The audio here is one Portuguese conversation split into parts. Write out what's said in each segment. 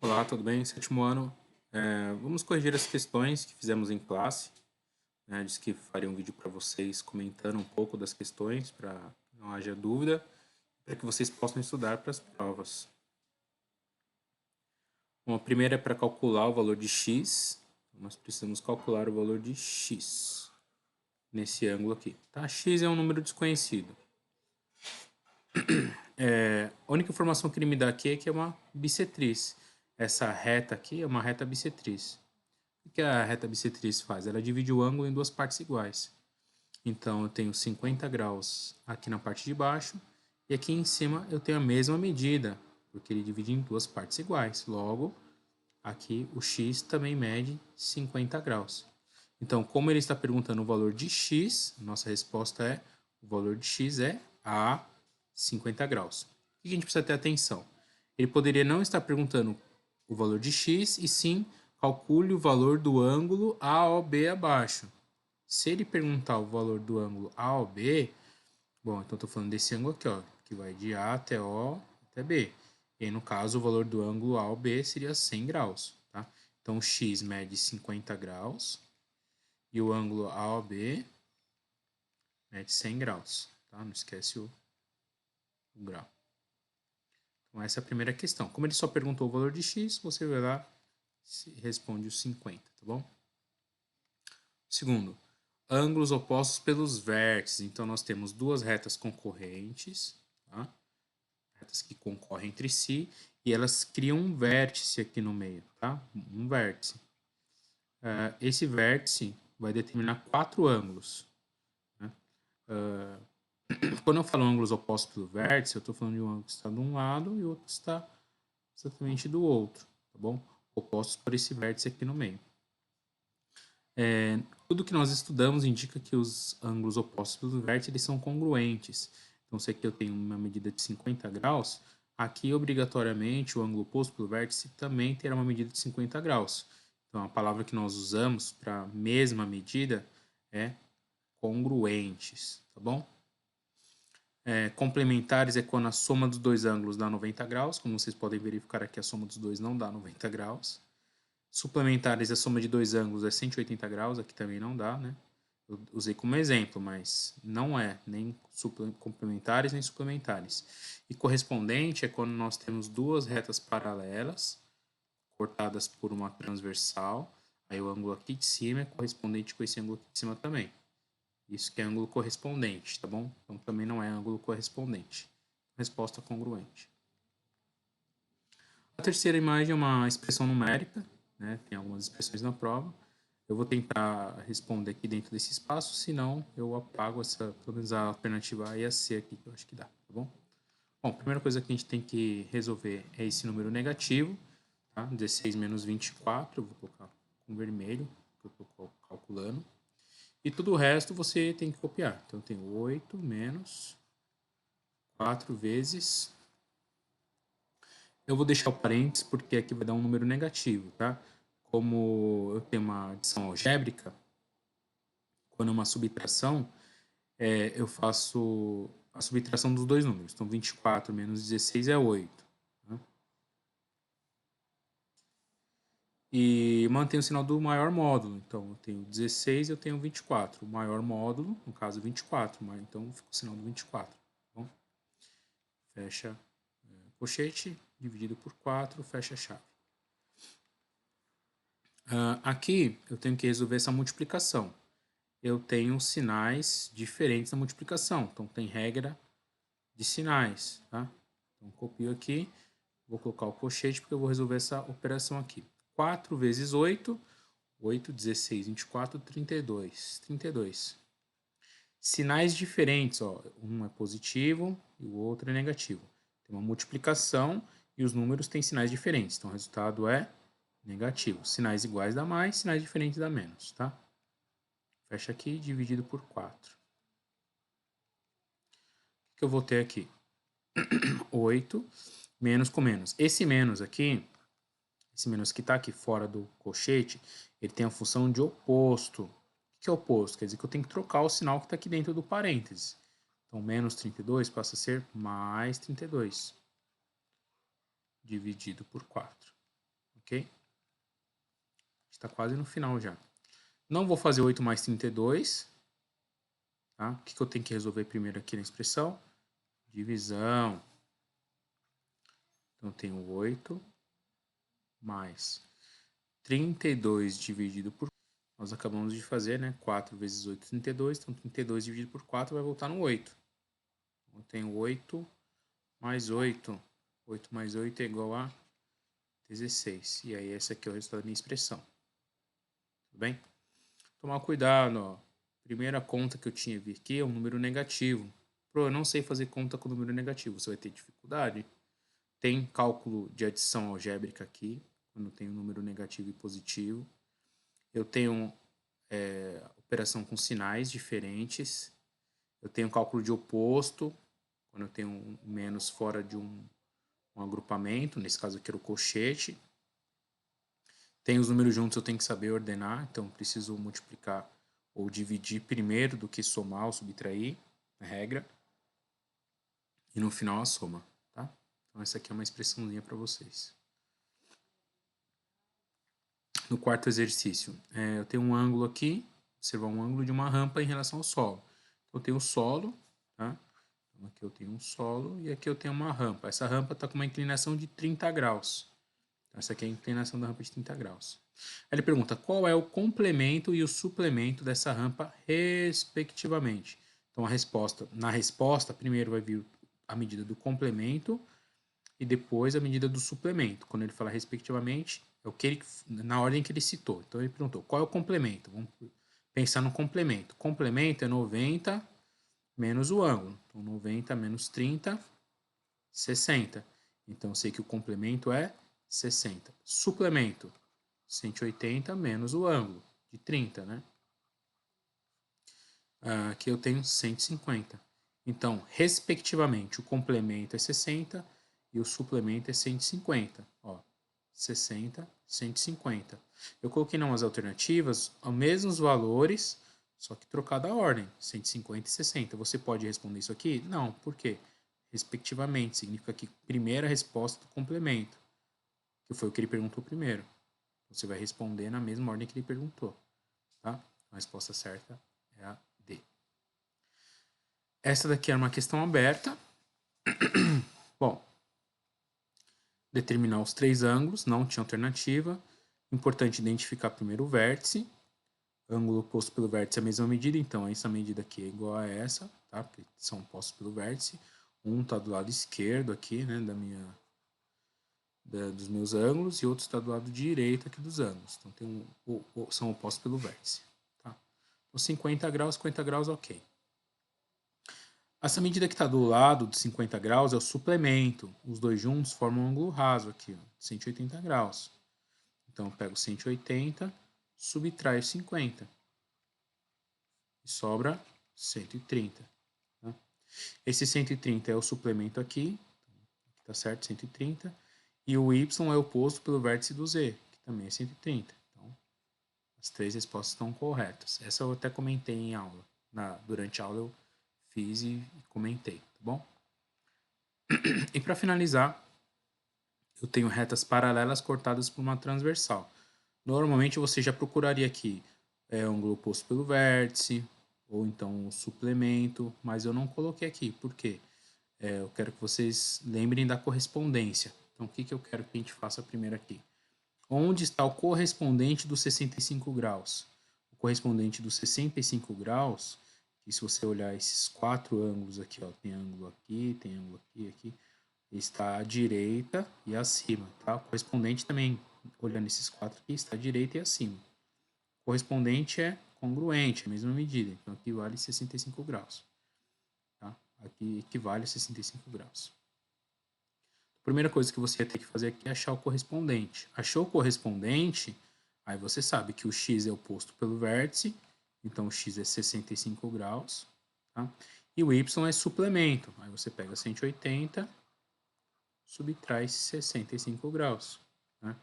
Olá, tudo bem? Sétimo ano. Vamos corrigir as questões que fizemos em classe. Disse que faria um vídeo para vocês comentando um pouco das questões, para que não haja dúvida, para que vocês possam estudar para as provas. Bom, a primeira é para calcular o valor de x. Nós precisamos calcular o valor de x nesse ângulo aqui. Tá? X é um número desconhecido. A única informação que ele me dá aqui é que é uma bissetriz. Essa reta aqui é uma reta bissetriz. O que a reta bissetriz faz? Ela divide o ângulo em duas partes iguais. Então, eu tenho 50 graus aqui na parte de baixo e aqui em cima eu tenho a mesma medida, porque ele divide em duas partes iguais. Logo, aqui o x também mede 50 graus. Então, como ele está perguntando o valor de x, nossa resposta é: o valor de x é a 50 graus. O que a gente precisa ter atenção? Ele poderia não estar perguntando o valor de x, e sim calcule o valor do ângulo AOB abaixo. Se ele perguntar o valor do ângulo AOB, bom, então estou falando desse ângulo aqui, ó, que vai de A até O até B. E aí, no caso, o valor do ângulo AOB seria 100 graus, tá? Então, o x mede 50 graus e o ângulo AOB mede 100 graus, tá? Não esquece o grau. Então, essa é a primeira questão. Como ele só perguntou o valor de x, você vai lá e responde os 50, tá bom? Segundo, ângulos opostos pelos vértices. Então, nós temos duas retas concorrentes, tá? Retas que concorrem entre si, e elas criam um vértice aqui no meio, tá? Um vértice. Esse vértice vai determinar quatro ângulos. Né? Quando eu falo ângulos opostos pelo vértice, eu estou falando de um ângulo que está de um lado e outro que está exatamente do outro, tá bom? Opostos por esse vértice aqui no meio. Tudo que nós estudamos indica que os ângulos opostos pelo vértice eles são congruentes. Então, se aqui eu tenho uma medida de 50 graus, aqui obrigatoriamente o ângulo oposto pelo vértice também terá uma medida de 50 graus. Então, a palavra que nós usamos para a mesma medida é congruentes, tá bom? Complementares é quando a soma dos dois ângulos dá 90 graus. Como vocês podem verificar aqui, a soma dos dois não dá 90 graus. Suplementares, a soma de dois ângulos é 180 graus, aqui também não dá, né? Eu usei como exemplo, mas não é nem complementares nem suplementares. E correspondente é quando nós temos duas retas paralelas, cortadas por uma transversal, aí o ângulo aqui de cima é correspondente com esse ângulo aqui de cima também. Isso que é ângulo correspondente, tá bom? Então também não é ângulo correspondente. Resposta congruente. A terceira imagem é uma expressão numérica, né? Tem algumas expressões na prova. Eu vou tentar responder aqui dentro desse espaço, senão eu apago essa, pelo menos a alternativa A e a C aqui, que eu acho que dá, tá bom? Bom, a primeira coisa que a gente tem que resolver é esse número negativo, tá? 16 menos 24, eu vou colocar com vermelho, que eu estou calculando. E tudo o resto você tem que copiar. Então, eu tenho 8 menos 4 vezes. Eu vou deixar o parênteses porque aqui vai dar um número negativo, tá? Como eu tenho uma adição algébrica, quando é uma subtração, eu faço a subtração dos dois números. Então, 24 menos 16 é 8. Né? E mantenho o sinal do maior módulo. Então, eu tenho 16 e eu tenho 24. O maior módulo, no caso, 24. Então, fica o sinal do 24. Tá bom? Fecha colchete, dividido por 4, fecha a chave. Aqui, eu tenho que resolver essa multiplicação. Eu tenho sinais diferentes na multiplicação. Então, tem regra de sinais, tá? Então, copio aqui, vou colocar o colchete porque eu vou resolver essa operação aqui. 4 vezes 8, 8, 16, 24, 32. 32. Sinais diferentes, ó. Um é positivo e o outro é negativo. Tem uma multiplicação e os números têm sinais diferentes. Então, o resultado é negativo. Sinais iguais dá mais, sinais diferentes dá menos, tá? Fecha aqui, dividido por 4. O que eu vou ter aqui? 8 menos com menos. Esse menos aqui que está aqui fora do colchete, ele tem a função de oposto. O que é oposto? Quer dizer que eu tenho que trocar o sinal que está aqui dentro do parênteses. Então, menos 32 passa a ser mais 32, dividido por 4. ok? Está quase no final já. Não vou fazer 8 mais 32. Tá? O que eu tenho que resolver primeiro aqui na expressão? Divisão. Então, eu tenho 8 mais 32 dividido por... Nós acabamos de fazer, né? 4 vezes 8, 32. Então, 32 dividido por 4 vai voltar no 8. Então, eu tenho 8 mais 8. 8 mais 8 é igual a 16. E aí, esse aqui é o resultado da minha expressão. Tudo bem? Tomar cuidado, ó. Primeira conta que eu tinha aqui é um número negativo. Pro, eu não sei fazer conta com número negativo. Você vai ter dificuldade. Tem cálculo de adição algébrica aqui, quando tem um número negativo e positivo. Eu tenho operação com sinais diferentes. Eu tenho cálculo de oposto, quando eu tenho um menos fora de um agrupamento, nesse caso aqui era o colchete. Tem os números juntos, eu tenho que saber ordenar, então preciso multiplicar ou dividir primeiro do que somar ou subtrair, a regra. E no final a soma, tá? Então essa aqui é uma expressãozinha para vocês. No quarto exercício, eu tenho um ângulo aqui, observar um ângulo de uma rampa em relação ao solo. Então, eu tenho o solo, tá? Então, aqui eu tenho um solo e aqui eu tenho uma rampa. Essa rampa está com uma inclinação de 30 graus. Então, essa aqui é a inclinação da rampa de 30 graus. Aí ele pergunta qual é o complemento e o suplemento dessa rampa, respectivamente. Então, na resposta, primeiro vai vir a medida do complemento e depois a medida do suplemento. Quando ele fala respectivamente, é o que ele, na ordem que ele citou. Então ele perguntou, qual é o complemento? Vamos pensar no complemento. Complemento é 90 menos o ângulo. Então 90 menos 30, 60. Então eu sei que o complemento é 60. Suplemento, 180 menos o ângulo, de 30, né? Aqui eu tenho 150. Então, respectivamente, o complemento é 60 e o suplemento é 150. Ó, 60, 150. Eu coloquei nas alternativas os mesmos valores, só que trocada a ordem, 150 e 60. Você pode responder isso aqui? Não, por quê? Respectivamente, significa que primeira resposta do complemento, que foi o que ele perguntou primeiro. Você vai responder na mesma ordem que ele perguntou, tá? A resposta certa é a D. Essa daqui era uma questão aberta. Bom, determinar os três ângulos, não tinha alternativa. Importante identificar primeiro o vértice. Ângulo oposto pelo vértice é a mesma medida, então essa medida aqui é igual a essa, tá? Porque são opostos pelo vértice. Um está do lado esquerdo aqui, né, dos meus ângulos, e outro está do lado direito aqui dos ângulos. Então são opostos pelo vértice. Tá? Então 50 graus, ok. Essa medida que está do lado de 50 graus é o suplemento. Os dois juntos formam um ângulo raso aqui, ó, 180 graus. Então, eu pego 180, subtraio 50. E sobra 130. Tá? Esse 130 é o suplemento aqui, tá certo? 130. E o y é oposto pelo vértice do z, que também é 130. Então, as três respostas estão corretas. Essa eu até comentei em aula. Durante a aula eu fiz e comentei, tá bom? E para finalizar, eu tenho retas paralelas cortadas por uma transversal. Normalmente você já procuraria aqui ângulo oposto pelo vértice, ou então o suplemento, mas eu não coloquei aqui, por quê? Eu quero que vocês lembrem da correspondência. Então, o que eu quero que a gente faça primeiro aqui? Onde está o correspondente dos 65 graus? O correspondente dos 65 graus, que se você olhar esses quatro ângulos aqui, ó, tem ângulo aqui, tem ângulo aqui, aqui, está à direita e acima, tá? O correspondente também, olhando esses quatro aqui, está à direita e acima. O correspondente é congruente, a mesma medida, então aqui vale 65 graus. Tá? Aqui equivale a 65 graus. A primeira coisa que você vai ter que fazer aqui é achar o correspondente. Achou o correspondente, aí você sabe que o x é oposto pelo vértice, então o x é 65 graus, tá? E o y é suplemento, aí você pega 180, subtrai 65 graus. Né?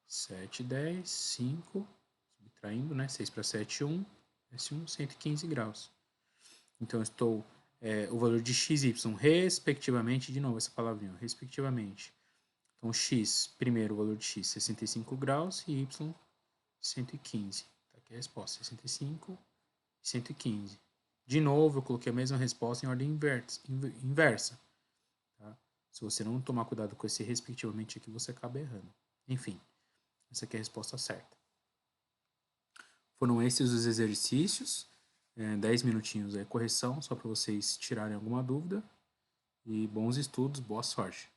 7, 10, 5, subtraindo, né? 6 para 7, 1, S1, 115 graus. Então, eu estou o valor de x e y, respectivamente, de novo essa palavrinha, respectivamente, Então, x, primeiro o valor de x, 65 graus e y, 115. Tá aqui a resposta, 65 e 115. De novo, eu coloquei a mesma resposta em ordem inversa. Tá? Se você não tomar cuidado com esse respectivamente aqui, você acaba errando. Enfim, essa aqui é a resposta certa. Foram esses os exercícios. 10 minutinhos aí, correção, só para vocês tirarem alguma dúvida. E bons estudos, boa sorte.